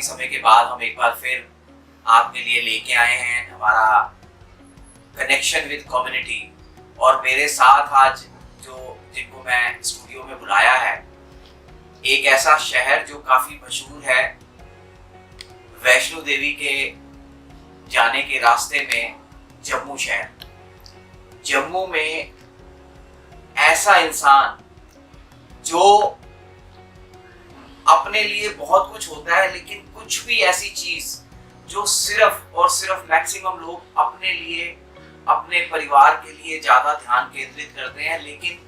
काफ़ी समय के बाद हम एक बार फिर आपके लिए लेके आए हैं हमारा कनेक्शन विद कम्युनिटी। और मेरे साथ आज जिनको मैं स्टूडियो में बुलाया है, एक ऐसा शहर जो काफ़ी मशहूर है, वैष्णो देवी के जाने के रास्ते में जम्मू शहर। जम्मू में ऐसा इंसान जो अपने लिए बहुत कुछ होता है, लेकिन कुछ भी ऐसी चीज जो सिर्फ और सिर्फ मैक्सिमम लोग अपने लिए, अपने परिवार के लिए ज्यादा ध्यान केंद्रित करते हैं। लेकिन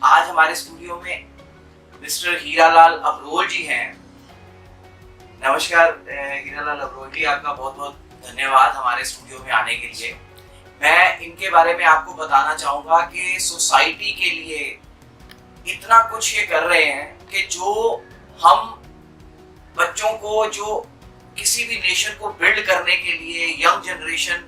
आज हमारे स्टूडियो में मिस्टर हीरालाल अब्रोल जी हैं। नमस्कार हीरालाल अब्रोल जी, आपका बहुत बहुत धन्यवाद हमारे स्टूडियो में आने के लिए। मैं इनके बारे में आपको बताना चाहूंगा कि सोसाइटी के लिए इतना कुछ ये कर रहे हैं कि जो हम बच्चों को, जो किसी भी नेशन को बिल्ड करने के लिए यंग जनरेशन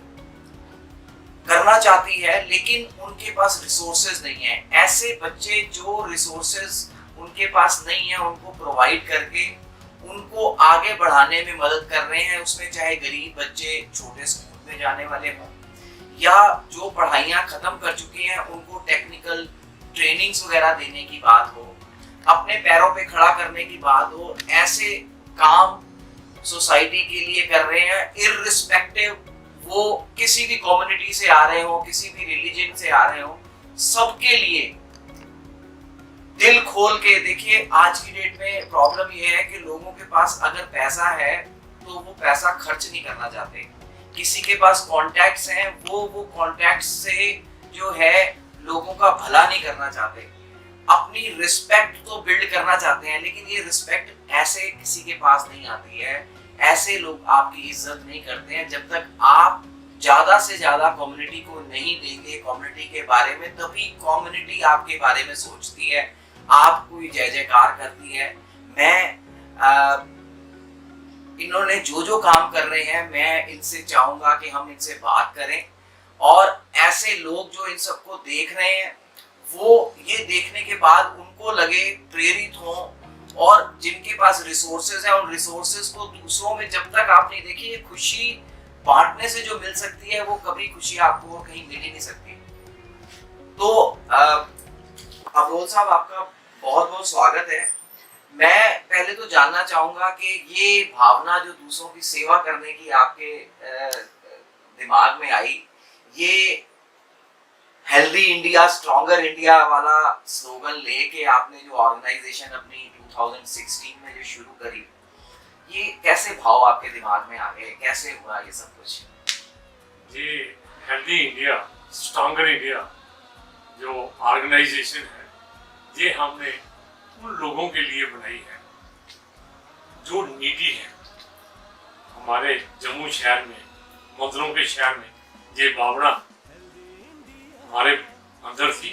करना चाहती है, लेकिन उनके पास रिसोर्सेज नहीं है। ऐसे बच्चे जो रिसोर्सेज उनके पास नहीं है, उनको प्रोवाइड करके उनको आगे बढ़ाने में मदद कर रहे हैं। उसमें चाहे गरीब बच्चे छोटे स्कूल में जाने वाले हों या जो पढ़ाइयाँ खत्म कर चुके हैं उनको टेक्निकल ट्रेनिंग्स वगैरह देने की बात हो, अपने पैरों पे खड़ा करने की बात हो, ऐसे काम सोसाइटी के लिए कर रहे हैं। इररिस्पेक्टिव वो किसी भी कम्युनिटी से आ रहे हो, किसी भी रिलीजन से आ रहे हो, सबके लिए दिल खोल के देखिए। आज की डेट में प्रॉब्लम ये है कि लोगों के पास अगर पैसा है तो वो पैसा खर्च नहीं करना चाहते। किसी के पास कॉन्टैक्ट्स हैं, वो कॉन्टैक्ट्स से जो है लोगों का भला नहीं करना चाहते, अपनी रिस्पेक्ट तो बिल्ड करना चाहते हैं। लेकिन ये रिस्पेक्ट ऐसे किसी के पास नहीं आती है, ऐसे लोग आपकी इज्जत नहीं करते हैं। जब तक आप ज्यादा से ज्यादा कम्युनिटी को नहीं देंगे कम्युनिटी के बारे में, तभी कम्युनिटी आपके बारे में सोचती है, आपको जय जयकार करती है। मैं इन्होंने जो काम कर रहे हैं, मैं इनसे चाहूंगा कि हम इनसे बात करें और ऐसे लोग जो इन सबको देख रहे हैं वो ये देखने के बाद उनको लगे, प्रेरित हों, और जिनके पास रिसोर्सेज हैं उन रिसोर्सेज को दूसरों में जब तक आप नहीं देखिए, ये खुशी बांटने से जो मिल सकती है वो कभी खुशी आपको कहीं मिल ही नहीं सकती। तो अब्रोल साहब, आपका बहुत बहुत स्वागत है। मैं पहले तो जानना चाहूंगा कि ये भावना जो दूसरों की सेवा करने की आपके दिमाग में आई, ये हेल्दी इंडिया स्ट्रॉन्गर इंडिया वाला स्लोगन लेके आपने जो ऑर्गेनाइजेशन अपनी 2016 में जो शुरू करी, ये कैसे भाव आपके दिमाग में आ गए, कैसे हुआ ये सब कुछ? ये हेल्दी इंडिया स्ट्रॉन्गर इंडिया जो ऑर्गेनाइजेशन है, ये हमने उन लोगों के लिए बनाई है जो नीडी है। हमारे जम्मू शहर में, मंदिरों के शहर में ये भावना हमारे अंदर थी।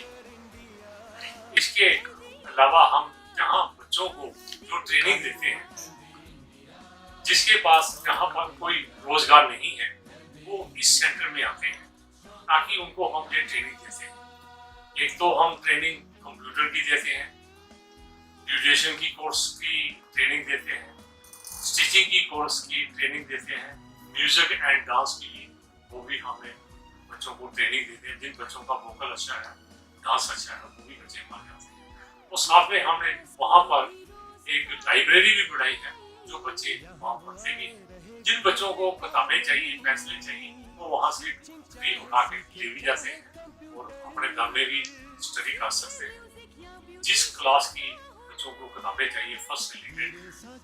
इसके अलावा हम जहाँ बच्चों को जो ट्रेनिंग देते हैं, जिसके पास जहाँ पर कोई रोजगार नहीं है, वो इस सेंटर में आते हैं ताकि उनको हम ये ट्रेनिंग देते हैं। एक तो हम ट्रेनिंग कंप्यूटर की देते हैं, ब्यूटिशियन की कोर्स की ट्रेनिंग देते हैं, स्टिचिंग की कोर्स की ट्रेनिंग देते हैं, म्यूजिक एंड डांस की वो भी हमें बच्चों को ट्रेनिंग देते हैं। जिन बच्चों का वोकल अच्छा है, डांस अच्छा है, वो भी बच्चे माने जाते हैं। और साथ में हमने वहाँ पर एक लाइब्रेरी भी बनाई है जो बच्चे वहाँ पढ़ते भी हैं। जिन बच्चों को किताबें चाहिए, पेंसिलें चाहिए, वो वहाँ से फ्री उठा के ले भी जाते हैं और अपने घर में भी स्टडी कर सकते हैं। जिस क्लास की बच्चों को किताबें चाहिए, फर्स्ट से लेकर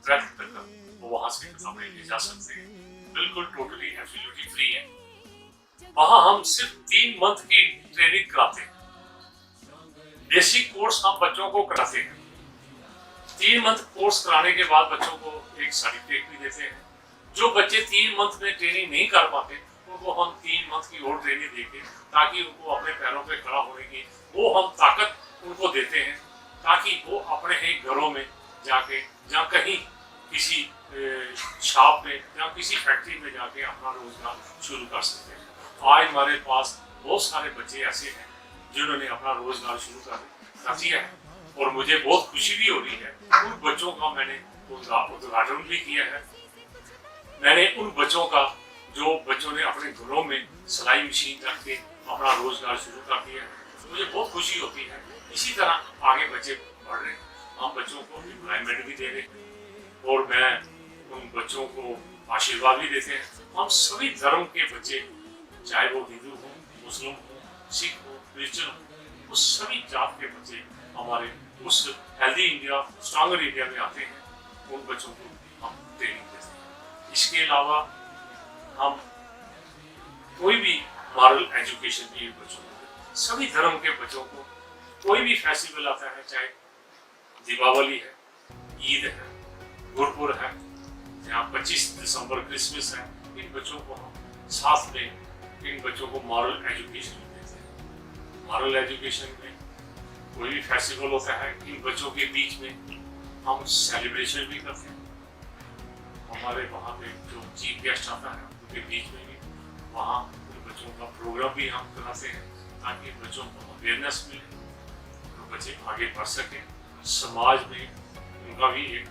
12th तक, वो वहाँ से किताबें ले जा सकते हैं। बिल्कुल टोटली एब्सोल्युटली फ्री है। वहाँ हम सिर्फ 3 मंथ की ट्रेनिंग कराते हैं। बेसिक कोर्स हम बच्चों को कराते हैं। 3 मंथ कोर्स कराने के बाद बच्चों को एक सर्टिफिकेट भी देते हैं। जो बच्चे 3 मंथ में ट्रेनिंग नहीं कर पाते, उनको हम 3 मंथ की और ट्रेनिंग देके, ताकि उनको अपने पैरों पे खड़ा होने की वो हम ताकत उनको देते हैं, ताकि वो अपने ही घरों में जाके या कहीं किसी शॉप में या किसी फैक्ट्री में जाके अपना रोजगार शुरू कर सकते हैं। आज हमारे पास बहुत सारे बच्चे ऐसे हैं जिन्होंने अपना रोजगार शुरू कर दिया है और मुझे बहुत खुशी भी हो रही है। उन बच्चों का मैंने उद्घाटन भी किया है मैंने उन बच्चों का, जो बच्चों ने अपने घरों में सिलाई मशीन रख के अपना रोजगार शुरू कर दिया है, तो मुझे बहुत खुशी होती है। इसी तरह आगे बच्चे बढ़ रहे हैं, हम बच्चों को एम्प्लॉयमेंट भी दे रहे हैं और मैं उन बच्चों को आशीर्वाद भी देते हैं। हम सभी धर्म के बच्चे, चाहे वो हिंदू हो, मुस्लिम हो, सिख हो, क्रिश्चियन हो, उस सभी जात के बच्चे हमारे उस हेल्दी इंडिया स्ट्रॉन्गर इंडिया में आते हैं। उन बच्चों को हम ट्रेनिंग देते हैं। इसके अलावा हम कोई भी मॉरल एजुकेशन भी बच्चों को, सभी धर्म के बच्चों को, कोई भी फेस्टिवल आता है, चाहे दीपावली है, ईद है, गुरपुर है, जहाँ 25 दिसंबर क्रिसमस है, इन बच्चों को हम साथ में इन बच्चों को मॉरल एजुकेशन देते हैं। मॉरल एजुकेशन में कोई भी फेस्टिवल होता है, इन बच्चों के बीच में हम सेलिब्रेशन भी करते हैं। हमारे वहाँ पे जो चीफ गेस्ट आता है उनके बीच में भी वहाँ उन बच्चों का प्रोग्राम भी हम कराते हैं, ताकि बच्चों को अवेयरनेस मिले और बच्चे आगे बढ़ सकें। समाज में उनका भी एक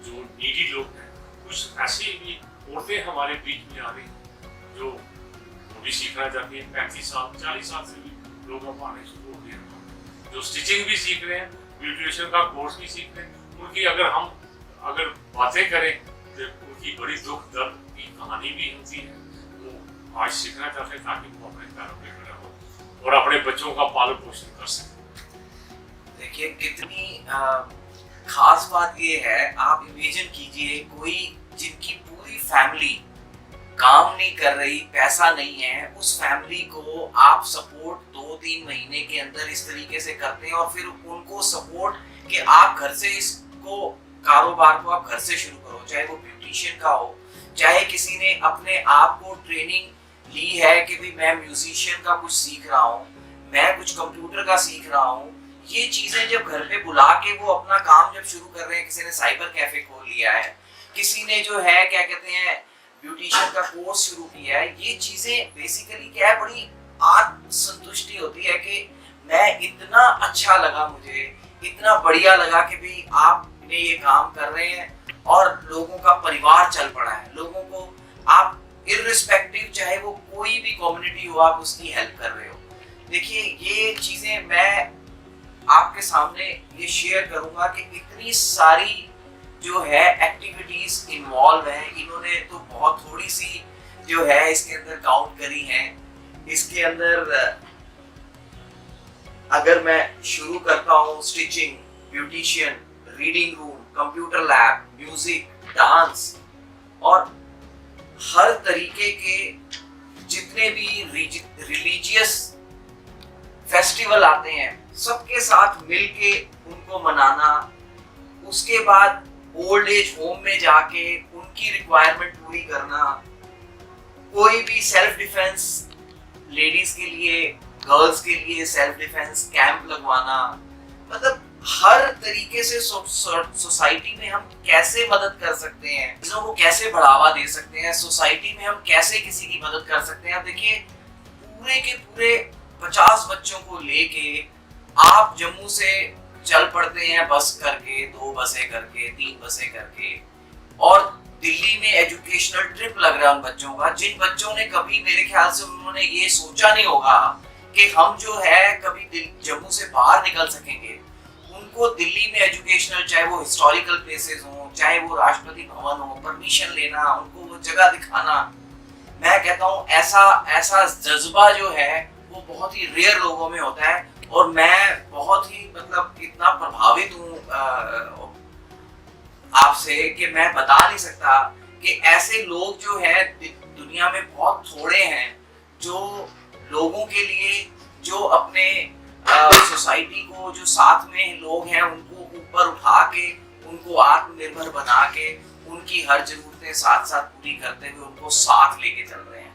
जो नीडी लोग हैं, कुछ ऐसी भी औरतें हमारे बीच में आ रही हैं जो वो भी सीखना चाहती हैं। 35 साल 40 साल से भी लोग अब आने शुरू हो गए हैं, जो स्टिचिंग भी सीख रहे हैं, ब्यूटिशियन का कोर्स भी सीख रहे हैं। उनकी अगर बातें करें तो उनकी बड़ी दुख दर्द की कहानी भी होती है। वो आज सीखना चाहते हैं ताकि वो अपने पैरों पे खड़े हो और अपने बच्चों का पालन पोषण कर सकें। देखिए कितनी खास बात ये है, आप इमेजिन कीजिए कोई जिनकी पूरी फैमिली काम नहीं कर रही, पैसा नहीं है, उस फैमिली को आप सपोर्ट 2-3 महीने के अंदर इस तरीके से करते हैं और फिर उनको सपोर्ट कि आप घर से इसको कारोबार को आप घर से शुरू करो, चाहे वो ब्यूटिशियन का हो, चाहे किसी ने अपने आप को ट्रेनिंग ली है कि भाई मैं म्यूजिशियन का कुछ सीख रहा हूँ, मैं कुछ कंप्यूटर का सीख रहा हूँ। ये चीजें जब घर पे बुला के वो अपना काम जब शुरू कर रहे हैं, किसी ने साइबर कैफे खोल लिया है, किसी ने जो है क्या कहते हैं ब्यूटिशियन का कोर्स शुरू किया है, ये चीजें बेसिकली क्या है, बड़ी आत्म संतुष्टि होती है कि मैं इतना अच्छा लगा, मुझे इतना बढ़िया लगा कि भाई आपने ये काम कर रहे हैं और लोगों का परिवार चल पड़ा है। लोगों को आप इररिस्पेक्टिव चाहे वो कोई भी कम्युनिटी हो, आप उसकी हेल्प कर रहे हो। देखिए ये चीजें मैं आपके सामने ये शेयर करूंगा कि इतनी सारी जो है एक्टिविटीज इन्वॉल्व है, इन्होंने तो बहुत थोड़ी सी जो है इसके अंदर काउंट करी है। इसके अंदर अगर मैं शुरू करता हूँ, stitching, beautician, reading room, computer lab, music, dance और हर तरीके के जितने भी रिलीजियस फेस्टिवल आते हैं, सबके साथ मिलके उनको मनाना। उसके बाद ओल्ड एज होम में जाके उनकी रिक्वायरमेंट पूरी करना, कोई भी सेल्फ डिफेंस लेडीज के लिए, गर्ल्स के लिए सेल्फ डिफेंस कैंप लगवाना, मतलब हर तरीके से सोसाइटी में हम कैसे मदद कर सकते हैं, चीजों को कैसे बढ़ावा दे सकते हैं, सोसाइटी में हम कैसे किसी की मदद कर सकते हैं। अब देखिए पूरे के पूरे 50 बच्चों को लेके आप जम्मू से चल पड़ते हैं बस करके, 2 बसें करके, 3 बसें करके, और दिल्ली में एजुकेशनल ट्रिप लग रहा है उन बच्चों का, जिन बच्चों ने कभी मेरे ख्याल से उन्होंने ये सोचा नहीं होगा कि हम जो है कभी जम्मू से बाहर निकल सकेंगे। उनको दिल्ली में एजुकेशनल, चाहे वो हिस्टोरिकल प्लेसेस हो, चाहे वो राष्ट्रपति भवन हो, परमिशन लेना, उनको वो जगह दिखाना, मैं कहता हूँ ऐसा जज्बा जो है वो बहुत ही रेयर लोगों में होता है। और मैं बहुत ही मतलब इतना प्रभावित हूँ आपसे कि मैं बता नहीं सकता कि ऐसे लोग जो है दुनिया में बहुत थोड़े हैं, जो लोगों के लिए, जो अपने सोसाइटी को, जो साथ में लोग हैं उनको ऊपर उठा के, उनको आत्मनिर्भर बना के, उनकी हर जरूरतें साथ साथ पूरी करते हुए उनको साथ लेके चल रहे हैं।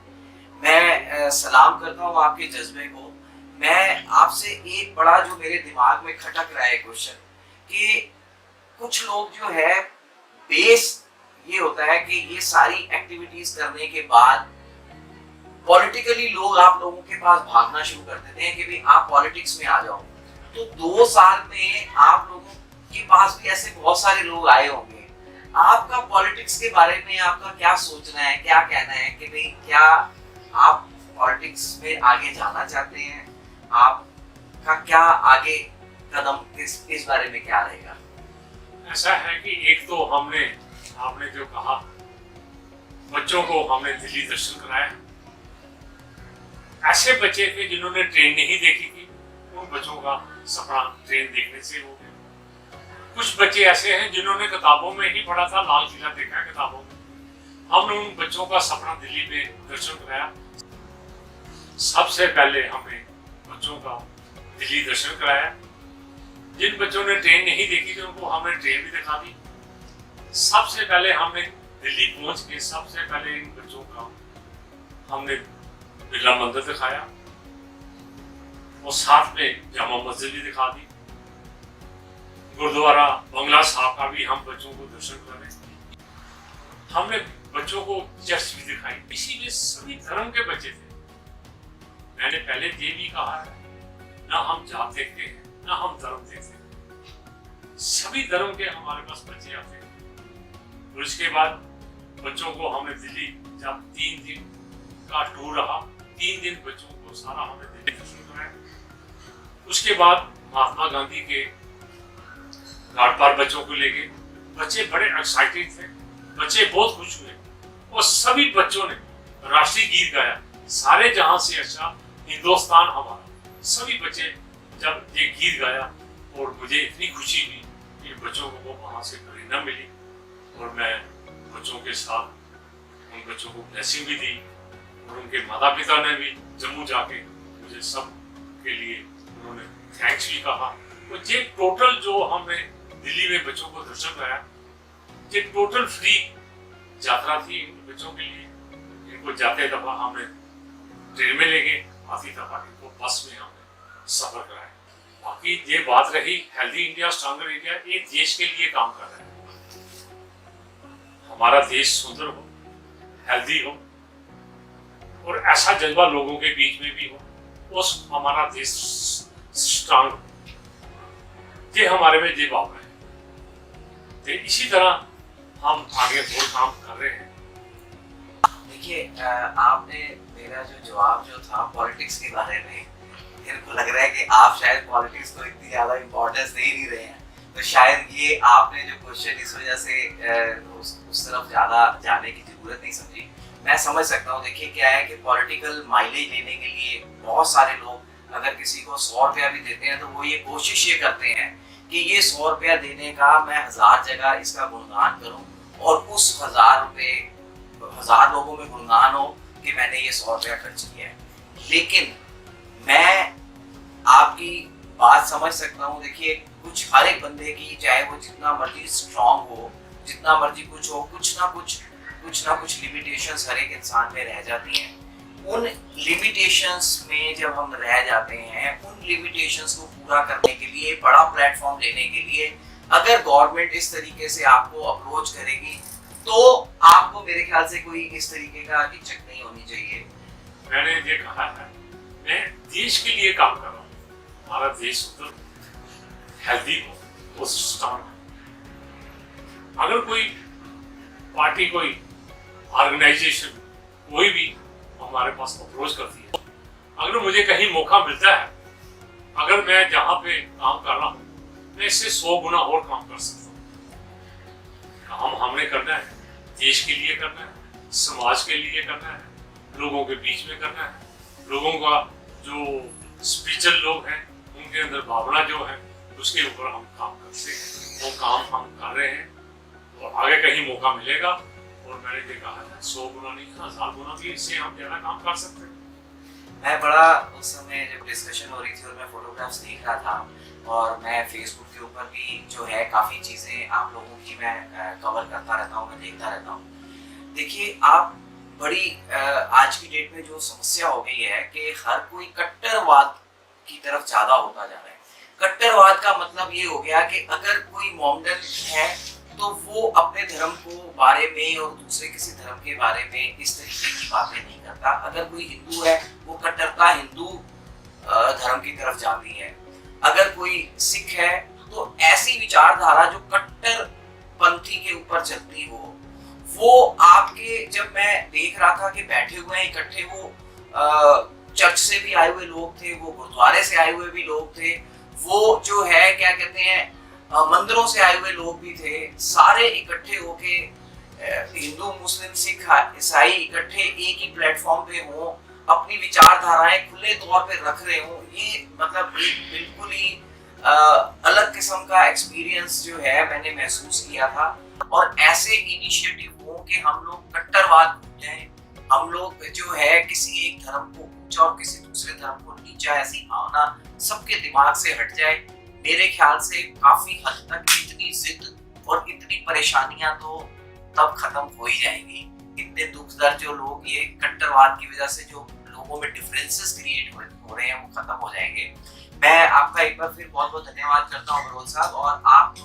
मैं सलाम करता हूँ आपके जज्बे को। मैं आपसे एक बड़ा जो मेरे दिमाग में खटक रहा है क्वेश्चन, कि कुछ लोग जो है बेस ये होता है कि ये सारी एक्टिविटीज करने के बाद पॉलिटिकली लोग आप लोगों के पास भागना शुरू कर देते हैं कि भाई आप पॉलिटिक्स में आ जाओ। तो 2 साल में आप लोगों के पास भी ऐसे बहुत सारे लोग आए होंगे आपका पॉलिटिक्स के बारे में आपका क्या सोचना है, क्या कहना है कि भाई क्या आप पॉलिटिक्स में आगे जाना चाहते हैं? आपका क्या आगे कदम इस बारे में क्या रहेगा? ऐसा है कि एक तो आपने जो कहा, बच्चों को हमने दिल्ली दर्शन कराया। ऐसे बच्चे थे जिन्होंने ट्रेन नहीं देखी थी, उन बच्चों का सपना ट्रेन देखने से हो गया। कुछ बच्चे ऐसे हैं जिन्होंने किताबों में ही पढ़ा था, लाल किला देखा किताबों में, हमने उन बच्चों का सपना दिल्ली में दर्शन कराया। सबसे पहले हमने बच्चों का दिल्ली दर्शन कराया। जिन बच्चों ने ट्रेन नहीं देखी थी उनको हमने ट्रेन भी दिखा दी। सबसे पहले हमने दिल्ली पहुंच के सबसे पहले इन बच्चों का हमने बिरला मंदिर दिखाया और साथ में जामा मस्जिद भी दिखा दी। गुरुद्वारा बंगला साहब का भी हम बच्चों को दर्शन कराए। हमने बच्चों को चर्च भी दिखाई। इसीलिए सभी धर्म के बच्चे थे। मैंने पहले ये भी कहा है, ना हम जात देखते हैं ना हम धर्म देखते हैं, सभी धर्म के हमारे पास बच्चे आते हैं। और इसके बाद बच्चों को हमने दिल्ली, जब 3 दिन का टूर रहा, 3 दिन बच्चों को सारा हमने दिल्ली दर्शन कराया। उसके बाद महात्मा गांधी के घाट पर बच्चों को लेके बच्चे बड़े एक्साइटेड थे, बच्चे बहुत खुश हुए और सभी बच्चों ने राष्ट्रीय गीत गाया, सारे जहां से अच्छा हिंदुस्तान हमारा। सभी बच्चे जब ये गीत गाया और मुझे इतनी खुशी हुई कि बच्चों को वहां से प्रेरणा मिली और मैं बच्चों के साथ उन बच्चों को ब्लेसिंग भी दी और उनके माता पिता ने भी जम्मू जाके मुझे सब के लिए उन्होंने थैंक्स भी कहा। और ये टोटल जो हमने दिल्ली में बच्चों को दर्शन कराया, ये टोटल फ्री यात्रा थी इन बच्चों के लिए। इनको जाते दफा हमने ट्रेन में ले गए, आती दफा इनको बस में हमने सफर कराया। बाकी ये बात रही हेल्दी इंडिया स्ट्रॉन्गर इंडिया, एक देश के लिए काम कर रहा है। हमारा देश सुंदर हो, हेल्दी हो और ऐसा जज्बा लोगों के बीच में भी हो, उस हमारा देश स्ट्रॉन्ग हो। ये हमारे में ये भावना है। तो इसी तरह हम आगे और काम कर रहे हैं। देखिए, आपने मेरा जो जवाब जो था पॉलिटिक्स के बारे में, मेरे को लग रहा है कि आप शायद पॉलिटिक्स को इतनी ज्यादा इम्पोर्टेंस दे नहीं रहे हैं, तो शायद ये आपने जो क्वेश्चन इस वजह से उस तरफ ज्यादा जाने की जरूरत नहीं समझी। मैं समझ सकता हूँ। देखिए क्या है कि पॉलिटिकल माइलेज लेने के लिए बहुत सारे लोग अगर किसी को 100 रुपया भी देते हैं तो वो ये कोशिश ये करते हैं कि ये 100 रुपया देने का मैं 1000 जगह इसका गुणगान करूं और उस 1000 रुपये 1000 लोगों में गुणगान हो कि मैंने ये 100 रुपया खर्च किया है। लेकिन मैं आपकी बात समझ सकता हूँ। देखिए कुछ हर एक बंदे की, चाहे वो जितना मर्जी स्ट्रांग हो, जितना मर्जी कुछ हो, कुछ ना कुछ लिमिटेशंस हर एक इंसान में रह जाती हैं। उन लिमिटेशंस में जब हम रह जाते हैं, उन लिमिटेशंस को पूरा करने के लिए, बड़ा प्लेटफॉर्म लेने के लिए अगर गवर्नमेंट इस तरीके से आपको अप्रोच करेगी तो आपको मेरे ख्याल से कोई इस तरीके का हिचक नहीं होनी चाहिए। मैंने ये कहा है, मैं देश के लिए काम कर रहा हूँ। हमारा देश हेल्दी हो, स्ट्रॉन्ग हो। अगर कोई पार्टी, कोई ऑर्गेनाइजेशन, कोई भी हमारे पास अप्रोच करती है, अगर मुझे कहीं मौका मिलता है, अगर मैं जहाँ पे काम कर रहा हूँ मैं इससे 100 गुना और काम कर सकता हूँ। काम हमने करना है, देश के लिए करना है, समाज के लिए करना है, लोगों के बीच में करना है। लोगों का जो स्पिरिचुअल लोग हैं उनके अंदर भावना जो है उसके ऊपर हम काम करते हैं। वो काम हम कर रहे हैं और आगे कहीं मौका मिलेगा और मैंने ये कहा है 100 गुना नहीं 1000 गुना भी इससे हम ज़्यादा काम कर सकते हैं। मैं बड़ा उस समय जब डिस्कशन हो रही थी और मैं फोटोग्राफ्स देख रहा था और मैं फेसबुक के ऊपर भी जो है काफ़ी चीज़ें आप लोगों की मैं कवर करता रहता हूँ, मैं देखता रहता हूँ। देखिए आप बड़ी आज की डेट में जो समस्या हो गई है कि हर कोई कट्टरवाद की तरफ ज़्यादा होता जा रहा है। कट्टरवाद का मतलब ये हो गया कि अगर कोई मोमडन है तो वो अपने धर्म को बारे में और दूसरे किसी धर्म के बारे में इस तरीके की बातें नहीं करता। अगर कोई हिंदू है वो कट्टरता हिंदू धर्म की तरफ जाती है। अगर कोई सिख है तो ऐसी विचारधारा जो कट्टर पंथी के ऊपर चलती हो, वो आपके, जब मैं देख रहा था कि बैठे हुए हैं इकट्ठे, वो चर्च से भी आए हुए लोग थे, वो गुरुद्वारे से आए हुए भी लोग थे, वो जो है क्या कहते हैं मंदिरों से आए हुए लोग भी थे, सारे इकट्ठे होके हिंदू मुस्लिम सिख ईसाई इकट्ठे एक ही प्लेटफॉर्म पे हों, अपनी विचारधाराएं खुले तौर पे रख रहे हों, ये मतलब एक बिल्कुल ही अलग किस्म का एक्सपीरियंस जो है मैंने महसूस किया था। और ऐसे इनिशिएटिव हो कि हम लोग कट्टरवाद भूल जाएं, हम लोग जो है किसी एक धर्म को ऊंचा और किसी दूसरे धर्म को नीचा, ऐसी भावना सबके दिमाग से हट जाए। मेरे ख्याल से काफी हद तक इतनी जिद और इतनी परेशानियां तो तब खत्म हो ही जाएंगी। इतने दुख दर्द जो लोग ये कट्टरवाद की वजह से जो लोगों में डिफरेंसेस क्रिएट हो रहे हैं, वो खत्म हो जाएंगे। मैं आपका एक बार फिर बहुत बहुत धन्यवाद करता हूँ बरोल साहब, और आप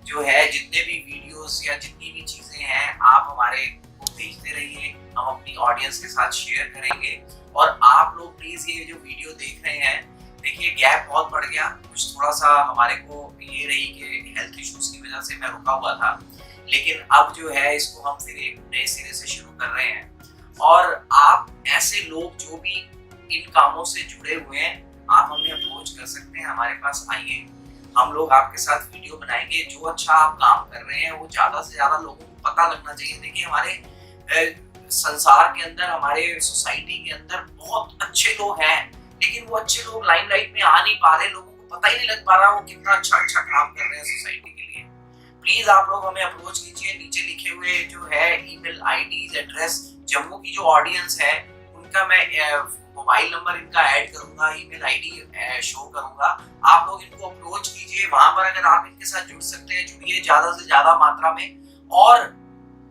जो है जितने भी वीडियोस या जितनी भी चीजें हैं आप हमारे को भेजते रहिए, हम अपनी ऑडियंस के साथ शेयर करेंगे। और आप लोग प्लीज ये जो वीडियो देख रहे हैं, देखिए गैप बहुत बढ़ गया, कुछ थोड़ा सा हमारे को ये रही कि हेल्थ इश्यूज की वजह से मैं रुका हुआ था, लेकिन अब जो है इसको हम फिर एक नए सिरे से शुरू कर रहे हैं। और आप ऐसे लोग जो भी इन कामों से जुड़े हुए हैं, आप हमें अप्रोच कर सकते हैं, हमारे पास आइए, हम लोग आपके साथ वीडियो बनाएंगे। जो अच्छा आप काम कर रहे हैं वो ज्यादा से ज्यादा लोगों को पता लगना चाहिए। देखिए हमारे संसार के अंदर, हमारे सोसाइटी के अंदर बहुत अच्छे लोग हैं, लेकिन वो अच्छे लोग लाइमलाइट में आ नहीं पा रहे, लोगों को पता ही नहीं लग पा रहा वो कितना अच्छा अच्छा काम कर रहे हैं सोसाइटी के लिए। प्लीज आप लोग हमें अप्रोच कीजिए, नीचे लिखे हुए जो है ईमेल आईडीज, एड्रेस, जम्मू की जो ऑडियंस है उनका मैं मोबाइल नंबर इनका ऐड करूंगा, ईमेल आईडी शो करूंगा, आप लोग इनको अप्रोच कीजिए। वहां पर अगर आप इनके साथ जुड़ सकते हैं, जुड़िए ज्यादा से ज्यादा मात्रा में। और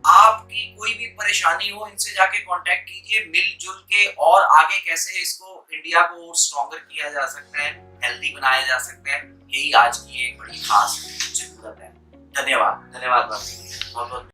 आपकी कोई भी परेशानी हो, इनसे जाके कांटेक्ट कीजिए, मिलजुल के और आगे कैसे इसको इंडिया को स्ट्रॉन्गर किया जा सकता है, हेल्दी बनाया जा सकता है, यही आज की एक बड़ी खास जरूरत है। धन्यवाद, धन्यवाद बहुत बहुत।